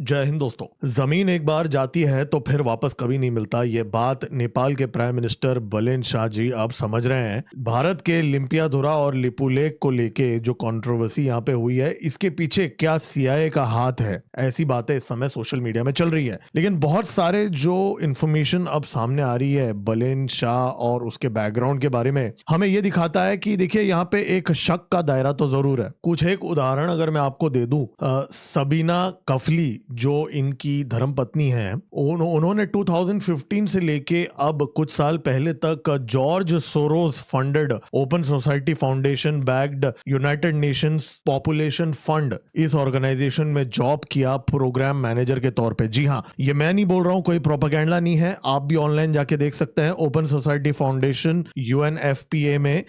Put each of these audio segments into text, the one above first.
जय हिंद दोस्तों। जमीन एक बार जाती है तो फिर वापस कभी नहीं मिलता। ये बात नेपाल के प्राइम मिनिस्टर बलेन शाह जी आप समझ रहे हैं। भारत के लिम्पियाधुरा और लिपुलेख को लेके जो कंट्रोवर्सी यहाँ पे हुई है, इसके पीछे क्या सीआईए का हाथ है, ऐसी बातें इस समय सोशल मीडिया में चल रही है। लेकिन बहुत सारे जो इन्फॉर्मेशन अब सामने आ रही है बलेन शाह और उसके बैकग्राउंड के बारे में, हमें ये दिखाता है कि देखिए यहाँ पे एक शक का दायरा तो जरूर है। कुछ एक उदाहरण अगर मैं आपको दे दूं, सबीना कफली जो इनकी धर्मपत्नी है, उन्होंने 2015 से लेके अब कुछ साल पहले तक George Soros funded open society foundation backed United Nations population fund, इस ऑर्गेनाइजेशन में जॉब किया प्रोग्राम मैनेजर के तौर पे। जी हाँ, ये मैं नहीं बोल रहा हूं, कोई प्रोपेगेंडा नहीं है, आप भी ऑनलाइन जाके देख सकते हैं। ओपन सोसाइटी फाउंडेशन यूएनएफपीए में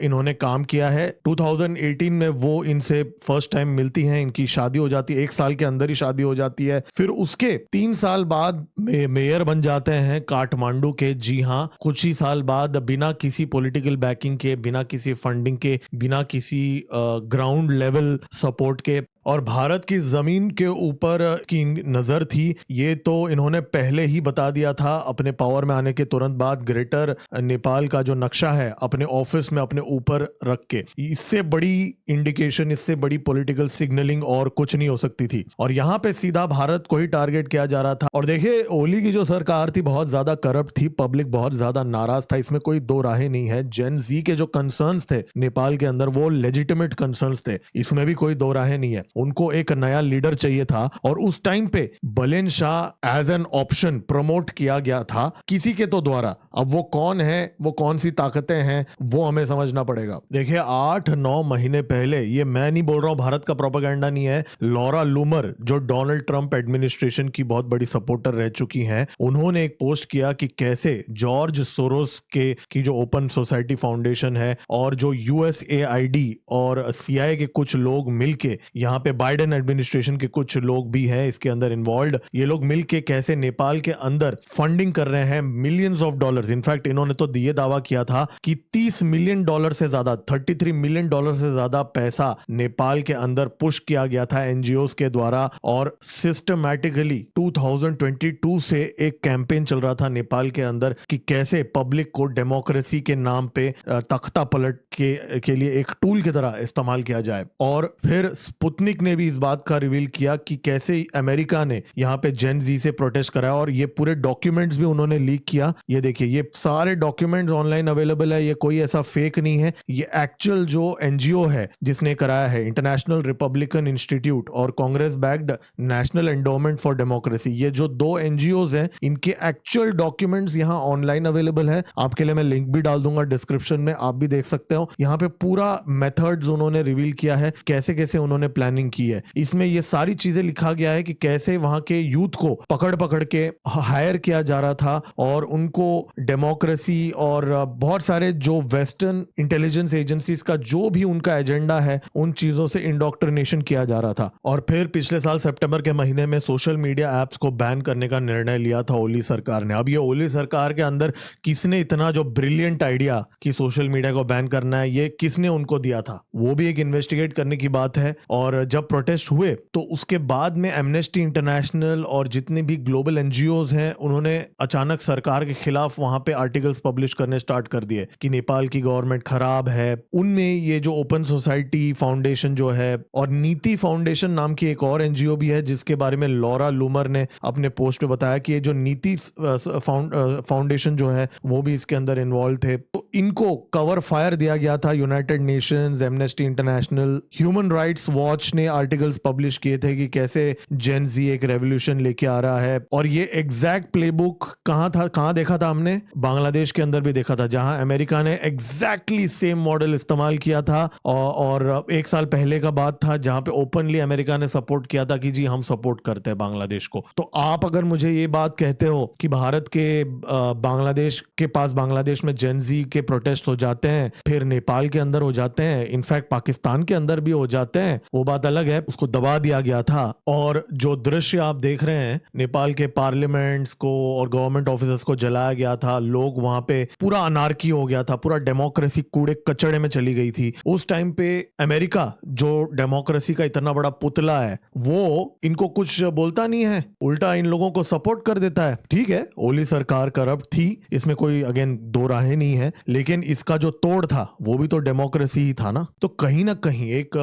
इन्होंने काम किया है। 2018 में वो इनसे फर्स्ट टाइम मिलती हैं, इनकी शादी हो जाती है, 1 साल के अंदर ही शादी हो जाती है। फिर उसके 3 साल बाद मेयर बन जाते हैं काठमांडू के। जी हाँ, कुछ ही साल बाद बिना किसी पॉलिटिकल बैकिंग के, बिना किसी फंडिंग के, बिना किसी ग्राउंड लेवल सपोर्ट के, और भारत की जमीन के ऊपर की नजर थी, ये तो इन्होंने पहले ही बता दिया था अपने पावर में आने के तुरंत बाद। ग्रेटर नेपाल का जो नक्शा है अपने ऑफिस में अपने ऊपर रख के, इससे बड़ी इंडिकेशन, इससे बड़ी पॉलिटिकल सिग्नलिंग और कुछ नहीं हो सकती थी। और यहाँ पे सीधा भारत को ही टारगेट किया जा रहा था। और देखिए, ओली की जो सरकार थी बहुत ज्यादा करप्ट थी, पब्लिक बहुत ज्यादा नाराज था, इसमें कोई दो राहें नहीं है। जेन जी के जो कंसर्न्स थे नेपाल के अंदर, वो लेजिटिमेट कंसर्न्स थे, इसमें भी कोई दो राहें नहीं है। उनको एक नया लीडर चाहिए था और उस टाइम पे Balen Shah as an option promote किया गया था किसी के तो द्वारा। अब वो कौन है, वो कौन सी ताकतें हैं, वो हमें समझना पड़ेगा। देखिए, 8-9 महीने पहले, ये मैं नहीं बोल रहा हूं, भारत का प्रोपेगेंडा नहीं है, लॉरा लूमर जो डोनाल्ड ट्रंप एडमिनिस्ट्रेशन की बहुत बड़ी सपोर्टर रह चुकी हैं, उन्होंने एक पोस्ट किया कि कैसे जॉर्ज सोरोस की जो ओपन सोसाइटी फाउंडेशन है और जो यूएसएआईडी और सीआईए के कुछ लोग मिलके, यहाँ पे बाइडेन एडमिनिस्ट्रेशन के कुछ लोग भी हैं इसके अंदर इन्वॉल्व, ये लोग मिलके कैसे नेपाल के अंदर फंडिंग कर रहे हैं मिलियंस ऑफ डॉलर्स। इनफैक्ट इन्होंने तो ये दावा किया था कि $30 मिलियन से ज्यादा, $33 मिलियन से ज्यादा पैसा नेपाल के अंदर पुश किया गया था एनजीओस के द्वारा। और सिस्टमैटिकली 2022 से एक कैंपेन चल रहा था नेपाल के अंदर कि कैसे पब्लिक को डेमोक्रेसी के नाम पे तख्ता पलट के लिए एक टूल की तरह इस्तेमाल किया जाए। और फिर स्पुतनिक ने भी इस बात का रिवील किया कि कैसे अमेरिका ने यहाँ पे जेन जी से प्रोटेस्ट कराया, और ये पूरे डॉक्यूमेंट्स भी उन्होंने लीक किया। ये देखिए, ये सारे डॉक्यूमेंट्स ऑनलाइन अवेलेबल है, ये कोई ऐसा फेक नहीं है, ये एक्चुअल जो एनजीओ है जिसने कराया है, इंटरनेशनल रिपब्लिकन इंस्टीट्यूट और Congress backed national endowment for democracy, ये जो 2 एनजीओज हैं, इनके एक्चुअल डॉक्यूमेंट्स यहाँ ऑनलाइन अवेलेबल है। आपके लिए मैं लिंक भी डाल दूंगा डिस्क्रिप्शन में, आप भी देख सकते हो। यहाँ पे पूरा मेथड्स उन्होंने रिवील किया है, कैसे कैसे उन्होंने प्लानिंग की है। इसमें ये सारी चीजें लिखा गया है कि कैसे वहां के यूथ को पकड़ पकड़ के हायर किया जा रहा था और उनको डेमोक्रेसी और बहुत सारे जो वेस्टर्न इंटेलिजेंस एजेंसीज का जो भी उनका एजेंडा है, उन चीजों से इंडोक्ट्रिनेशन किया जा रहा था। और फिर पिछले साल सितंबर के महीने में सोशल मीडिया एप्स को बैन करने का निर्णय लिया था ओली सरकार ने। अब ये ओली सरकार के अंदर किसने इतना जो ब्रिलियंट आइडिया कि सोशल मीडिया को बैन करना है, ये किसने उनको दिया था, वो भी एक इन्वेस्टिगेट करने की बात है। और जब प्रोटेस्ट हुए तो उसके बाद में एमनेस्टी इंटरनेशनल और जितने भी ग्लोबल एनजीओज हैं, उन्होंने अचानक सरकार के खिलाफ वहां पे आर्टिकल्स पब्लिश करने स्टार्ट कर दिए कि नेपाल की गवर्नमेंट खराब है। उनमें ये जो ओपन सोसाइटी फाउंडेशन जो है, और नीति फाउंडेशन नाम की एक और एनजीओ भी है जिसके बारे में लॉरा लूमर ने अपने पोस्ट में बताया कि ये जो नीति फाउंडेशन जो है वो भी इसके अंदर इन्वॉल्व थे। तो इनको कवर फायर दिया गया था। United Nations, amnesty international, human rights watch ने आर्टिकल्स पब्लिश किए थे कि कैसे जेन जी एक रेवोल्यूशन लेके आ रहा है। और ये एग्जैक्ट प्लेबुक कहां देखा था हमने? बांग्लादेश के अंदर भी देखा था, जहां अमेरिका ने एग्जैक्टली सेम मॉडल इस्तेमाल किया था। और 1 साल पहले का बात था जहां पे ओपनली अमेरिका ने सपोर्ट किया था कि जी हम सपोर्ट करते हैं बांग्लादेश को। तो आप अगर मुझे ये बात कहते हो कि भारत के बांग्लादेश के पास, बांग्लादेश में जेन जी के प्रोटेस्ट हो जाते हैं, फिर नेपाल के अंदर हो जाते हैं, इनफैक्ट पाकिस्तान के अंदर भी हो जाते हैं, वो बात अलग है, उसको दबा दिया गया था। और जो दृश्य आप देख रहे हैं, नेपाल के पार्लियामेंट्स को और गवर्नमेंट ऑफिसर्स को जलाया गया था, लोग वहां पे पूरा अनार्की हो गया था, पूरा डेमोक्रेसी कूड़े कचड़े में चली गई थी। उस टाइम पे अमेरिका, जो डेमोक्रेसी का इतना बड़ा पुतला है, वो इनको कुछ बोलता नहीं है, उल्टा इन लोगों को सपोर्ट कर देता है। ठीक है, ओली सरकार करप्ट थी, इसमें कोई अगेन दो राहें नहीं है, लेकिन इसका जो तोड़ था वो भी तो डेमोक्रेसी ही था ना। तो कहीं ना कहीं एक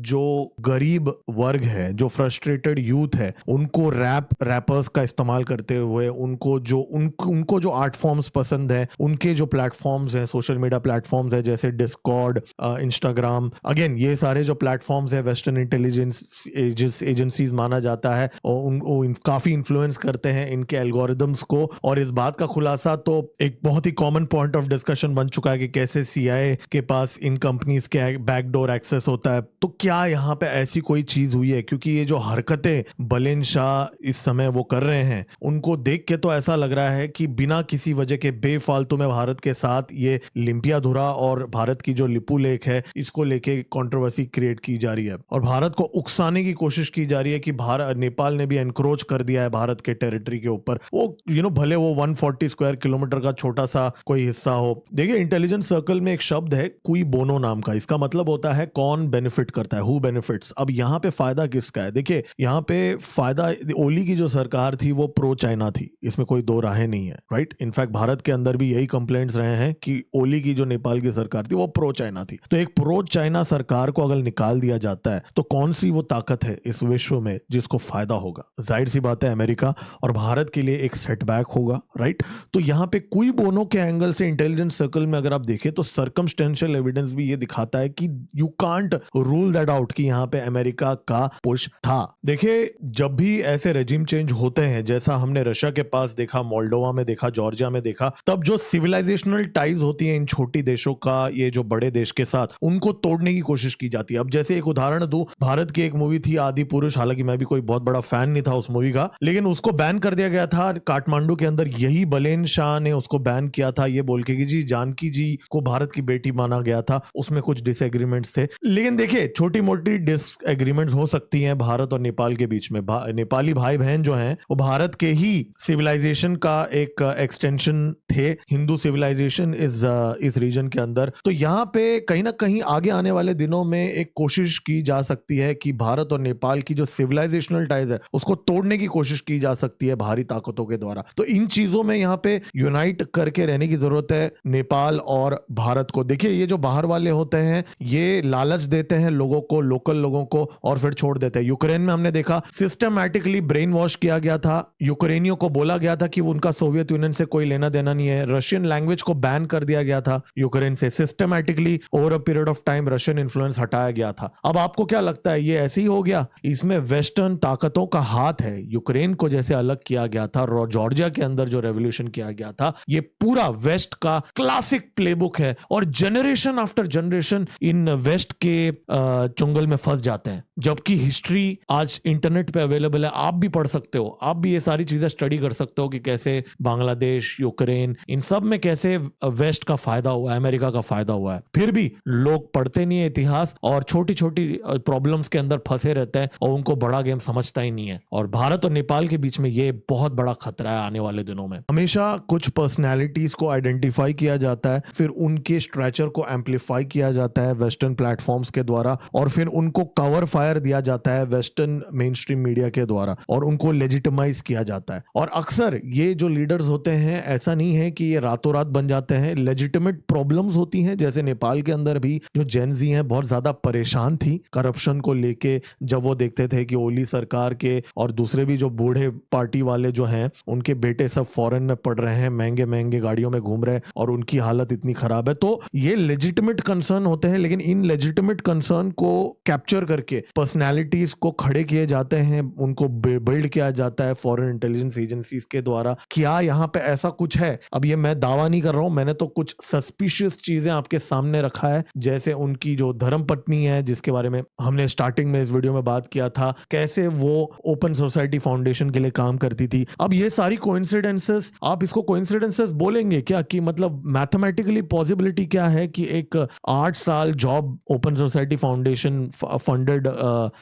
जो गरीब वर्ग है, जो फ्रस्ट्रेटेड यूथ है, उनको रैपर्स का इस्तेमाल करते हुए उनको जो आर्ट फॉर्म्स पसंद है, उनके जो प्लेटफॉर्म्स हैं, सोशल मीडिया प्लेटफॉर्म्स है जैसे डिस्कॉर्ड, इंस्टाग्राम, अगेन ये सारे जो प्लेटफॉर्म्स है वेस्टर्न इंटेलिजेंस एजेंसीज माना जाता है, और काफी इन्फ्लुएंस करते हैं इनके एल्गोरिदम्स को। और इस बात का खुलासा तो एक बहुत ही कॉमन पॉइंट ऑफ डिस्कशन बन चुका है कि कैसे CIA के पास इन कंपनीज के बैकडोर एक्सेस होता है। तो क्या यहाँ पे ऐसी कोई चीज हुई है? क्योंकि ये जो हरकतें बलेन शाह इस समय वो कर रहे हैं, उनको देख के तो ऐसा लग रहा है कि बिना किसी वजह के बेफालतू में भारत के साथ ये लिम्पियाधुरा और भारत की जो लिपू लेक है, इसको लेके कंट्रोवर्सी क्रिएट की जा रही है और भारत को उकसाने की कोशिश की जा रही है कि नेपाल ने भी एनक्रोच कर दिया है भारत के टेरिटरी के ऊपर। वो भले वो 140 स्क्वायर किलोमीटर का छोटा सा कोई हिस्सा हो। देखिए, इंटेलिजेंस सर्कल में एक शब्द है कुई बोनो नाम का, इसका मतलब होता है कौन बेनिफिट करता है, हु बेनिफिट्स। अब यहाँ पे फायदा किसका है? देखिए, यहाँ पे फायदा, ओली की जो सरकार थी वो प्रो चाइना थी, इसमें कोई दो राहें नहीं है, राइट। इनफैक्ट भारत के अंदर भी यही कंप्लेंट्स रहे हैं कि ओली की जो नेपाल की सरकार थी वो प्रो चाइना थी। तो एक प्रो चाइना सरकार को अगर निकाल दिया जाता है तो कौन सी वो ताकत है इस विश्व में जिसको फायदा होगा? जाहिर सी बात है अमेरिका, और भारत के लिए एक सेटबैक होगा, राइट। तो यहाँ पे कुई बोनो के एंगल से इंटेलिजेंस सर्कल में अगर आप देखें तो सर्कमस्टेंशियल एविडेंस भी ये दिखाता है कि you can't rule that out कि यहाँ पे अमेरिका का पुश था। देखिए, जब भी ऐसे रेजिम चेंज होते हैं, जैसा हमने रशिया के पास देखा, मोल्डोवा में देखा, जॉर्जिया में देखा, तब जो सिविलाइजेशनल टाइज होती है इन छोटी देशों का ये जो बड़े देश के साथ, उनको तोड़ने की कोशिश की जाती है। अब जैसे एक उदाहरण दूं, भारत की एक मूवी थी आदि पुरुष, हालांकि मैं भी कोई बहुत बड़ा फैन नहीं था उस मूवी का, लेकिन उसको बैन कर दिया गया था काठमांडू के अंदर। यही बलेन शाह ने उसको बैन किया था ये बोल के कि जी जानकी जी को भारत की बेटी माना गया था, उसमें कुछ डिसएग्रीमेंट्स थे। लेकिन देखिए, छोटी मोटी डिसएग्रीमेंट्स हो सकती हैं भारत और नेपाल के बीच में। नेपाली भाई बहन जो हैं वो भारत के ही सिविलाइजेशन का एक एक्सटेंशन थे, हिंदू सिविलाइजेशन इस रीजन के अंदर। तो यहाँ पे कहीं ना कहीं आगे आने वाले दिनों में एक कोशिश की जा सकती है कि भारत और नेपाल की जो सिविलाइजेशनल टाइज है उसको तोड़ने की कोशिश की जा सकती है बाहरी ताकतों के द्वारा। तो इन चीजों में यहाँ पे यूनाइट करके रहने की जरूरत है नेपाल और भारत को। देखिए, ये जो बाहर वाले होते हैं ये लालच देते हैं लोगों को, लोकल लोगों को, और फिर छोड़ देते हैं। यूक्रेन में हमने देखा सिस्टमैटिकली ब्रेन वॉश किया गया था, यूक्रेनियों को बोला गया था कि उनका सोवियत यूनियन से कोई लेना देना नहीं है, रशियन लैंग्वेज को बैन कर दिया गया था यूक्रेन से, systematically over a period of time Russian influence हटाया गया था। अब आपको क्या लगता है, ये ऐसे ही हो गया? इसमें वेस्टर्न ताकतों का हाथ है। यूक्रेन को जैसे अलग किया गया था, जॉर्जिया के अंदर जो रेवोल्यूशन किया गया था, ये पूरा वेस्ट का क्लासिक प्लेबुक है, और generation after generation in west के चुंगल में फंस जाते हैं। जबकि हिस्ट्री आज इंटरनेट पे अवेलेबल है, आप भी पढ़ सकते हो, आप भी ये सारी चीजें स्टडी कर सकते हो कि कैसे बांग्लादेश, यूक्रेन, इन सब में कैसे वेस्ट का फायदा हुआ है, अमेरिका का फायदा हुआ है। फिर भी लोग पढ़ते नहीं है इतिहास, और छोटी छोटी प्रॉब्लम्स के अंदर फंसे रहते हैं, और उनको बड़ा गेम समझता ही नहीं है। और भारत और नेपाल के बीच में ये बहुत बड़ा खतरा है आने वाले दिनों में। हमेशा कुछ पर्सनैलिटीज को आइडेंटिफाई किया जाता है, फिर उनके स्ट्रेचर को एम्पलीफाई किया जाता है वेस्टर्न प्लेटफॉर्म्स के द्वारा, और फिर उनको कवर फायर दिया जाता है वेस्टर्न मेन स्ट्रीम मीडिया के द्वारा, और उनको लेजिटिमाइज किया जाता है। और अक्सर ये जो लीडर्स होते हैं, ऐसा नहीं है कि ये रातों रात बन जाते हैं, लेजिटिमेट प्रॉब्लम्स होती हैं। जैसे नेपाल के अंदर भी जो जेनजी हैं बहुत ज्यादा परेशान थी करप्शन को लेके, जब वो देखते थे कि ओली सरकार के और दूसरे भी जो बूढ़े पार्टी वाले जो हैं उनके बेटे सब फॉरेन में पढ़ रहे हैं, महंगे महंगे गाड़ियों में घूम रहे हैं, और उनकी हालत इतनी खराब है। तो ये लेजिटिमेट कंसर्न होते हैं, लेकिन इन लेजिटिमेट कंसर्न को कैप्चर करके पर्सनैलिटीज को खड़े किए जाते हैं, उनको बिल्ड किया जाता है फॉरेन इंटेलिजेंस एजेंसीज के द्वारा। क्या यहाँ पे ऐसा कुछ है? अब ये मैं दावा नहीं कर रहा हूं, मैंने तो कुछ सस्पिशियस चीजें आपके सामने रखा है, जैसे उनकी जो धर्मपत्नी है जिसके बारे में हमने स्टार्टिंग में इस वीडियो में बात किया था, कैसे वो ओपन सोसाइटी फाउंडेशन के लिए काम करती थी। अब ये सारी कोइंसिडेंसेस, आप इसको कोइंसिडेंसेस बोलेंगे क्या? कि मतलब मैथमेटिकली पॉसिबिलिटी क्या है कि एक 8 साल job open society foundation funded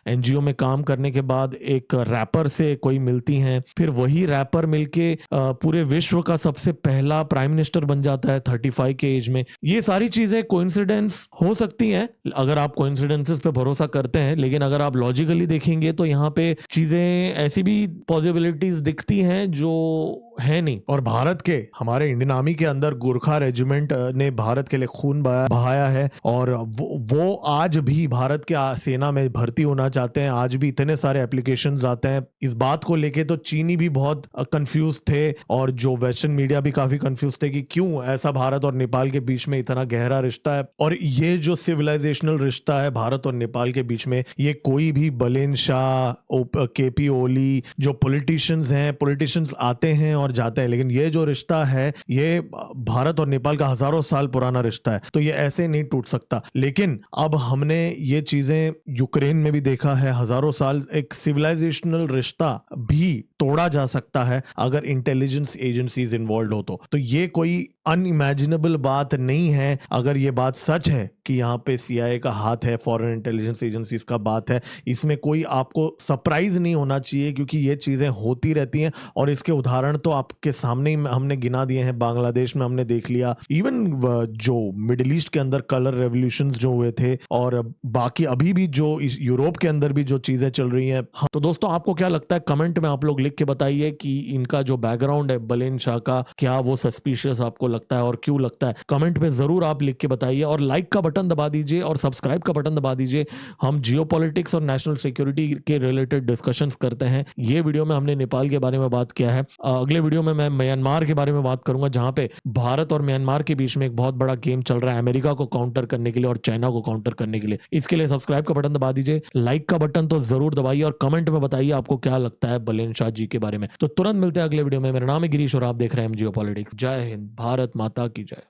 NGO में काम करने के बाद एक रैपर से कोई मिलती हैं, फिर वही रैपर मिलके पूरे विश्व का सबसे पहला प्राइम मिनिस्टर बन जाता है 35 के एज में। ये सारी चीजें कोइंसिडेंस हो सकती हैं अगर आप कोइंसिडेंसेस पे भरोसा करते हैं, लेकिन अगर आप लॉजिकली देखेंगे तो यहाँ पे चीजें ऐसी भी पॉसिबिलिटीज दिखती हैं जो है नहीं। और भारत के हमारे इंडियन आर्मी के अंदर गोरखा रेजिमेंट ने भारत के लिए खून बहाया है, और वो आज भी भारत के सेना में भर्ती होना चाहते हैं। आज भी इतने सारे एप्लीकेशंस आते हैं इस बात को लेके, तो चीनी भी बहुत कंफ्यूज थे और जो वेस्टर्न मीडिया भी काफी कंफ्यूज थे कि क्यों ऐसा भारत और नेपाल के बीच में इतना गहरा रिश्ता है। और ये जो सिविलाइजेशनल रिश्ता है भारत और नेपाल के बीच में, ये कोई भी बलेन शाह, केपी ओली, जो पॉलिटिशियंस आते हैं और जाते हैं, लेकिन ये जो रिश्ता है ये भारत और नेपाल का हजारों साल पुराना रिश्ता है, तो ये ऐसे नहीं टूट सकता। लेकिन अब हमने ये चीजें यूक्रेन में भी देखा है, हजारों साल एक सिविलाइजेशनल रिश्ता भी तोड़ा जा सकता है अगर इंटेलिजेंस एजेंसीज इन्वॉल्व हो तो ये कोई अनइमेजिनेबल बात नहीं है। अगर ये बात सच है कि यहाँ पे सीआईए का हाथ है, फॉरेन इंटेलिजेंस एजेंसीज का बात है, इसमें कोई आपको सरप्राइज नहीं होना चाहिए, क्योंकि ये चीजें होती रहती हैं और इसके उदाहरण तो आपके सामने ही हमने गिना दिए हैं। बांग्लादेश में हमने देख लिया, इवन जो मिडिल ईस्ट के अंदर कलर रेवोल्यूशंस जो हुए थे, और बाकी अभी भी जो यूरोप के अंदर भी जो चीजें चल रही हैं। तो दोस्तों आपको क्या लगता है, कमेंट में आप लोग लिख के बताइए कि इनका जो बैकग्राउंड है बलेन शाह का, क्या वो सस्पिशियस आपको लगता है और क्यों लगता है। कमेंट में जरूर आप लिख के बताइए, और लाइक का बटन दबा दीजिए और सब्सक्राइब का बटन दबा दीजिए। हम जियोपॉलिटिक्स और नेशनल सिक्योरिटी के रिलेटेड डिस्कशंस करते हैं। ये वीडियो में हमने नेपाल के बारे में बात किया है, अगले वीडियो में मैं म्यांमार के बारे में बात करूंगा, जहां पे भारत और म्यांमार के बीच में एक बहुत बड़ा गेम चल रहा है अमेरिका को काउंटर करने के लिए और चाइना को काउंटर करने के लिए। इसके लिए सब्सक्राइब का बटन दबा दीजिए, लाइक का बटन तो जरूर दबाइए, और कमेंट में बताइए आपको क्या लगता है बलेन शाह जी के बारे में। तो तुरंत मिलते हैं अगले वीडियो में। मेरा नाम है गिरीश और आप देख रहे हैं जियोपॉलिटिक्स। जय हिंद, भारत माता की जय।